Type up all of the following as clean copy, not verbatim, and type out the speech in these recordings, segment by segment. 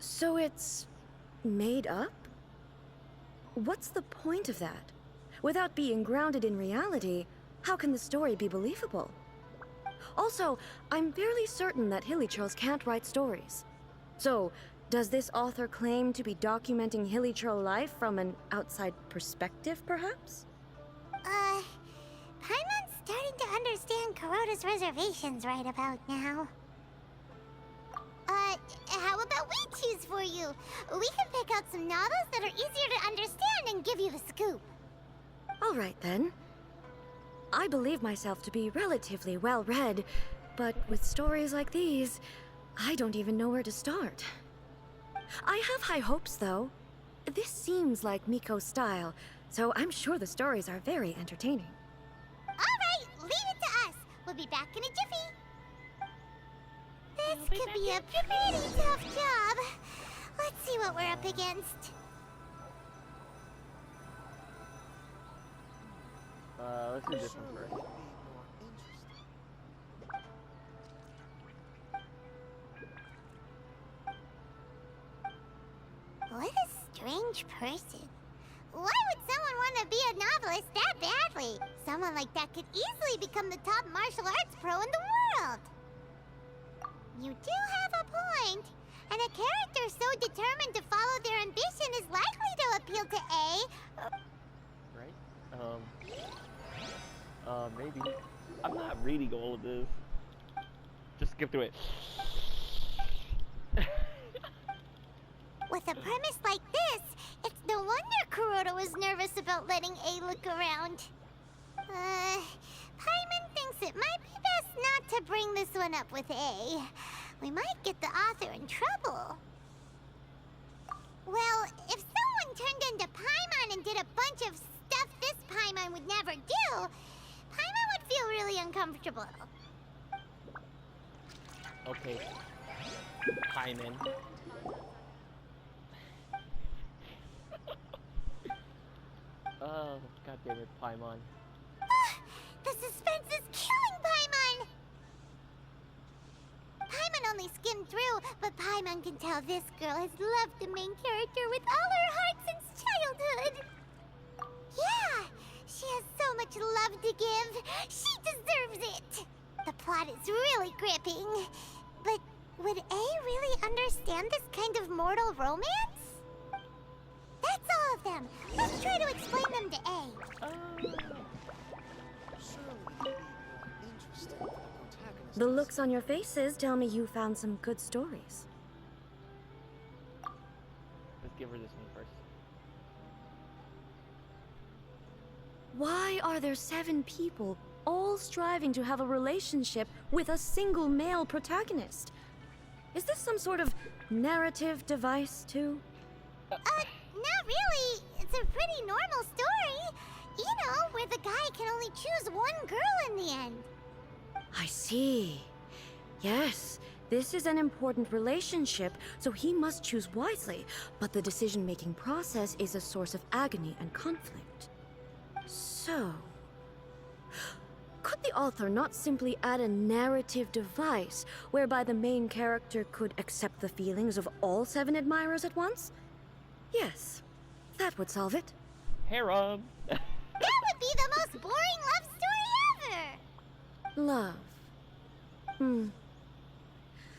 So it's made up? What's the point of that? Without being grounded in reality, how can the story be believable? Also, I'm fairly certain that Hilichurls can't write stories. So, does this author claim to be documenting Hilichurl life from an outside perspective, perhaps? Paimon's starting to understand Kuroda's reservations right about now. How about we choose for you? We can pick out some novels that are easier to understand and give you the scoop. All right, then. I believe myself to be relatively well-read, but with stories like these, I don't even know where to start. I have high hopes, though. This seems like Miko's style, so I'm sure the stories are very entertaining. Alright, leave it to us. We'll be back in a jiffy. This could be a pretty tough job. Let's see what we're up against. Let's do this one first. What a strange person. Why would someone want to be a novelist that badly? Someone like that could easily become the top martial arts pro in the world. You do have a point. And a character so determined to follow their ambition is likely to appeal to A. Right? Maybe. I'm not reading all of this. Just skip through it. With a premise like this, it's no wonder Kuroda was nervous about letting A look around. Paimon thinks it might be best not to bring this one up with A. We might get the author in trouble. Well, if someone turned into Paimon and did a bunch of stuff this Paimon would never do, Paimon would feel really uncomfortable. Okay. Paimon. Oh, god damn it, Paimon. The suspense is killing Paimon! Paimon only skimmed through, but Paimon can tell this girl has loved the main character with all her heart since childhood. Yeah, she has so much love to give. She deserves it. The plot is really gripping. But would A really understand this kind of mortal romance? That's all of them. Let's try to explain them to A. The looks on your faces tell me you found some good stories. Let's give her this one first. Why are there 7 people all striving to have a relationship with a single male protagonist? Is this some sort of narrative device, too? Not really. It's a pretty normal story. You know, where the guy can only choose one girl in the end. I see. Yes, this is an important relationship, so he must choose wisely, but the decision-making process is a source of agony and conflict. So, could the author not simply add a narrative device whereby the main character could accept the feelings of all 7 admirers at once? Yes, that would solve it. Harem! That would be the most boring love story ever! Love.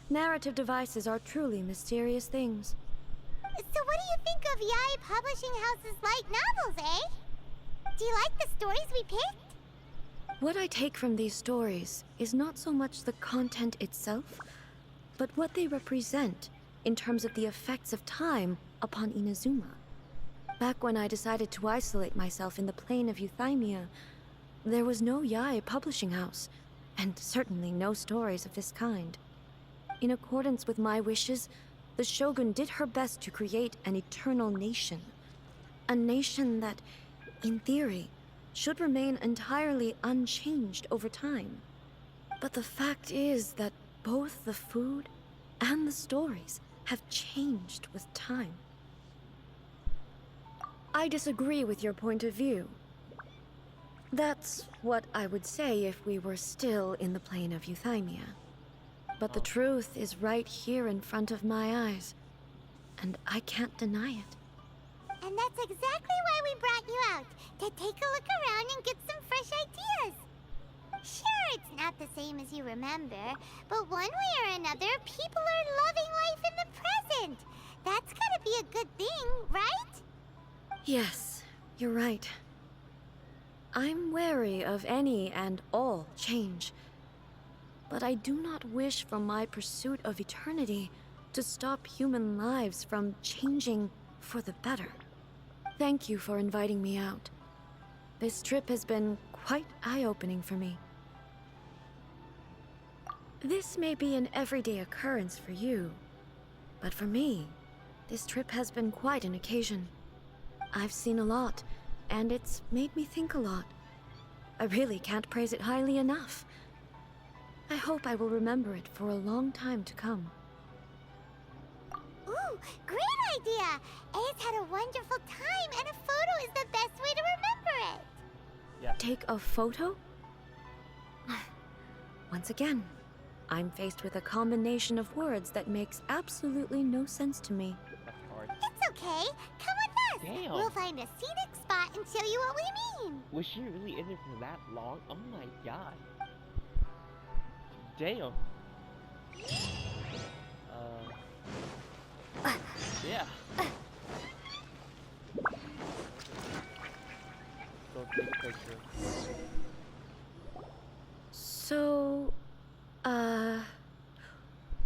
Narrative devices are truly mysterious things. So what do you think of Yae Publishing House's light novels, eh? Do you like the stories we picked? What I take from these stories is not so much the content itself, but what they represent in terms of the effects of time upon Inazuma. Back when I decided to isolate myself in the plane of Euthymia, there was no Yae Publishing House, and certainly no stories of this kind. In accordance with my wishes, the Shogun did her best to create an eternal nation. A nation that, in theory, should remain entirely unchanged over time. But the fact is that both the food and the stories have changed with time. I disagree with your point of view. That's what I would say if we were still in the plane of Euthymia. But the truth is right here in front of my eyes. and I can't deny it. And that's exactly why we brought you out, to take a look around and get some fresh ideas. Sure, it's not the same as you remember, but one way or another, people are loving life in the present. That's gotta be a good thing, right? Yes, you're right. I'm wary of any and all change. But I do not wish for my pursuit of eternity to stop human lives from changing for the better. Thank you for inviting me out. This trip has been quite eye-opening for me. This may be an everyday occurrence for you, but for me, this trip has been quite an occasion. I've seen a lot, and it's made me think a lot. I really can't praise it highly enough. I hope I will remember it for a long time to come. Ooh, great idea! A's had a wonderful time, and a photo is the best way to remember it. Yeah. Take a photo? Once again, I'm faced with a combination of words that makes absolutely no sense to me. That's hard. It's okay. Come with us. Damn. We'll find a scenic spot and show you what we mean. Was she really in there for that long? Oh my god. Damn. Yeah. So big picture. So,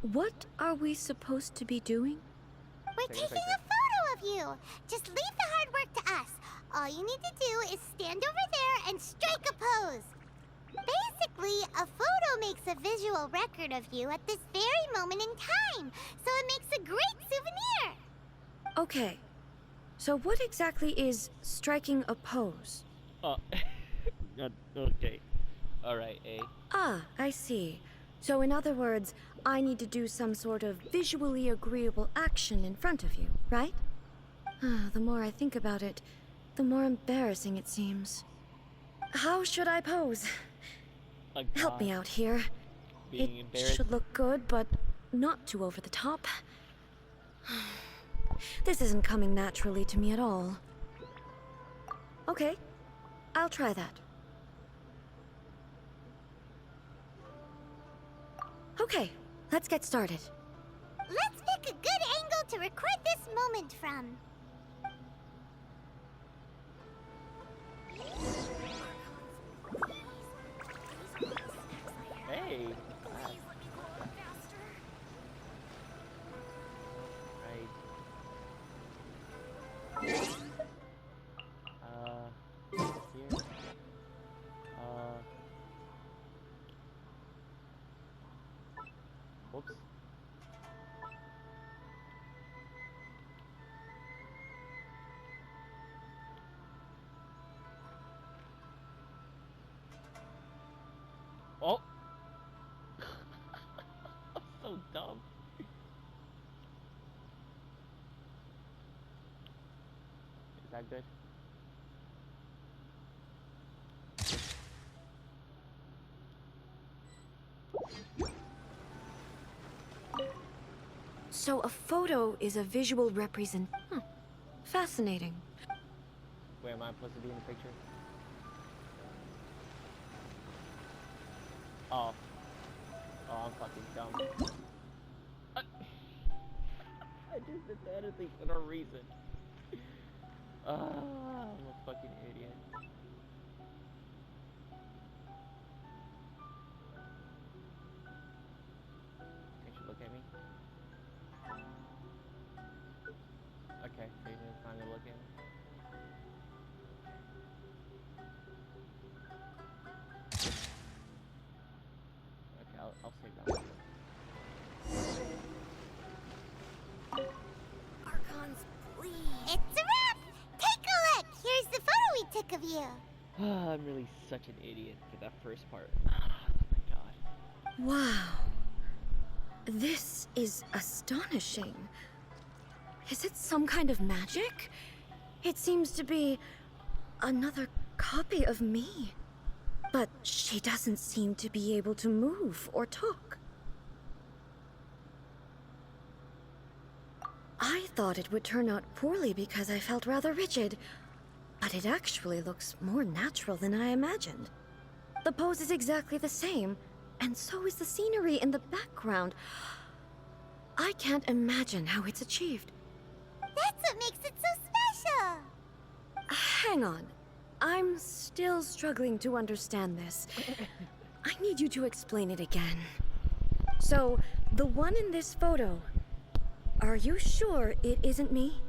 what are we supposed to be doing? We're Take a taking a photo of you. Just leave the hard work to us. All you need to do is stand over there and strike a pose. Basically, a photo makes a visual record of you at this very moment in time, so it makes a great souvenir. Okay, so what exactly is striking a pose? Okay. Alright, A. Ah, I see. So in other words, I need to do some sort of visually agreeable action in front of you, right? The more I think about it, the more embarrassing it seems. How should I pose? Oh, Help me God. out here. Being It embarrassed. should look good, but not too over the top. This isn't coming naturally to me at all. Okay, I'll try that. Okay, let's get started. Let's pick a good angle to record this moment from. Hey. Right. Here. Whoops. Oh. So dumb. Is that good? So a photo is a visual represent. Fascinating. Where am I supposed to be in the picture? Oh. Oh, I'm fucking dumb. I just did the other thing for no reason. I'm a fucking idiot. Can't you look at me? Okay, so you need time to look at me. Okay, I'll save that one. Archons, please. It's a wrap! Take a look! Here's the photo we took of you. I'm really such an idiot for that first part. Oh my god. Wow. This is astonishing. Is it some kind of magic? It seems to be another copy of me. But she doesn't seem to be able to move or talk. I thought it would turn out poorly because I felt rather rigid, but it actually looks more natural than I imagined. The pose is exactly the same, and so is the scenery in the background. I can't imagine how it's achieved. That's what makes it so special! Hang on. I'm still struggling to understand this. I need you to explain it again. So, the one in this photo, are you sure it isn't me?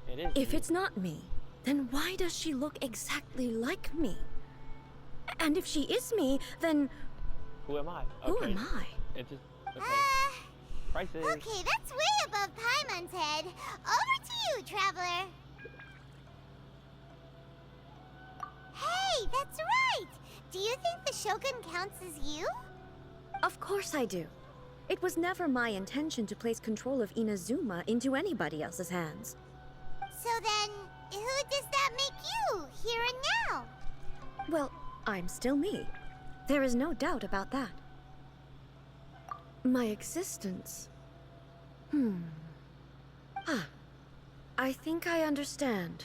It is. If me. it's not me, then why does she look exactly like me? And if she is me, then Who am I? who am I? It's just okay. Prices. Okay, that's way above Paimon's head. Over to you, Traveler. Hey, that's right! Do you think the Shogun counts as you? Of course I do. It was never my intention to place control of Inazuma into anybody else's hands. So then, who does that make you, here and now? Well, I'm still me. There is no doubt about that. My existence. I think I understand.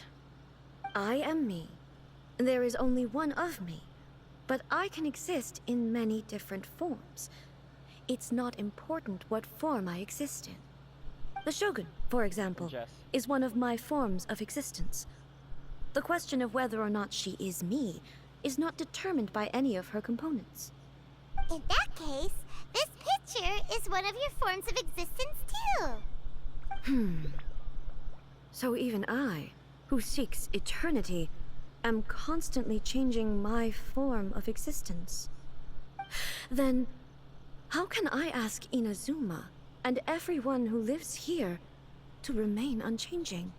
I am me. There is only one of me, but I can exist in many different forms. It's not important what form I exist in. The Shogun, for example, Jess. is one of my forms of existence. The question of whether or not she is me is not determined by any of her components. In that case, this picture is one of your forms of existence too. So even I, who seeks eternity, am constantly changing my form of existence. Then, how can I ask Inazuma and everyone who lives here to remain unchanging?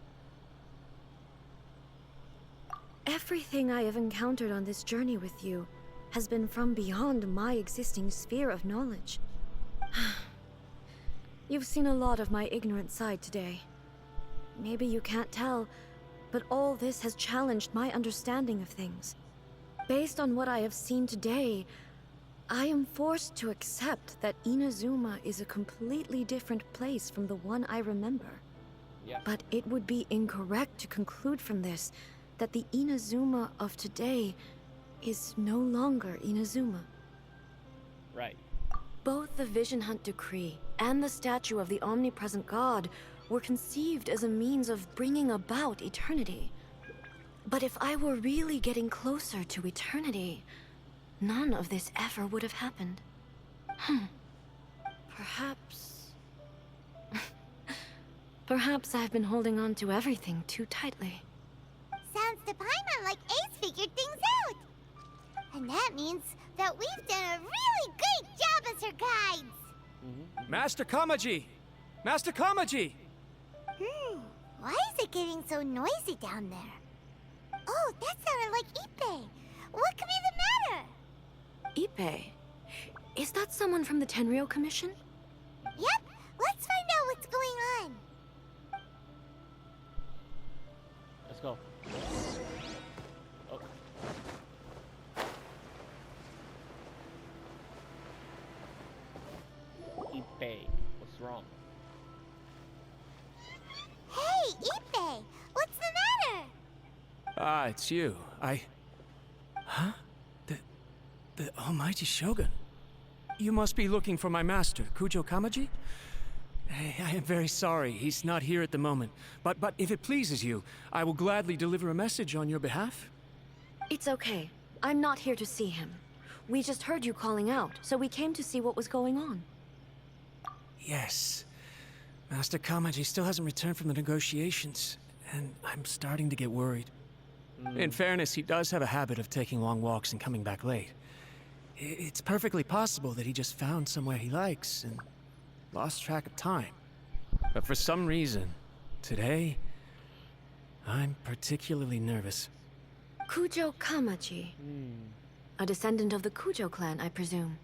Everything I have encountered on this journey with you has been from beyond my existing sphere of knowledge. You've seen a lot of my ignorant side today. Maybe you can't tell, but all this has challenged my understanding of things. Based on what I have seen today, I am forced to accept that Inazuma is a completely different place from the one I remember. Yeah. But it would be incorrect to conclude from this that the Inazuma of today is no longer Inazuma. Right. Both the Vision Hunt Decree and the statue of the omnipresent god were conceived as a means of bringing about eternity. But if I were really getting closer to eternity, none of this ever would have happened. Perhaps... Perhaps I've been holding on to everything too tightly. Sounds to Paimon like Ace figured things out. And that means that we've done a really great job as her guides. Master Kamaji! Master Kamaji! Why is it getting so noisy down there? Oh, that sounded like Ippei. What could be the matter? Ippei? Is that someone from the Tenryou Commission? Yep, let's find out what's going on. Let's go. Oh. Ippei. What's wrong? Hey, Ippei, what's the matter? Ah, it's you. Huh? The almighty Shogun. You must be looking for my master, Kujo Kamaji? I am very sorry, he's not here at the moment. But if it pleases you, I will gladly deliver a message on your behalf. It's okay. I'm not here to see him. We just heard you calling out, so we came to see what was going on. Yes. Master Kamaji still hasn't returned from the negotiations, and I'm starting to get worried. In fairness, he does have a habit of taking long walks and coming back late. It's perfectly possible that he just found somewhere he likes and lost track of time. But for some reason, today, I'm particularly nervous. Kujo Kamaji. A descendant of the Kujo clan, I presume.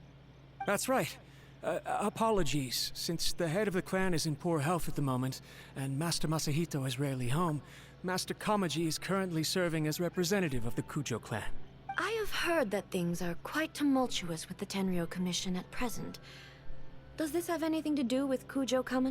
That's right. Apologies, since the head of the clan is in poor health at the moment, and Master Masahito is rarely home, Master Kamaji is currently serving as representative of the Kujo clan. I have heard that things are quite tumultuous with the Tenryou Commission at present. Does this have anything to do with Kujo Kamaji?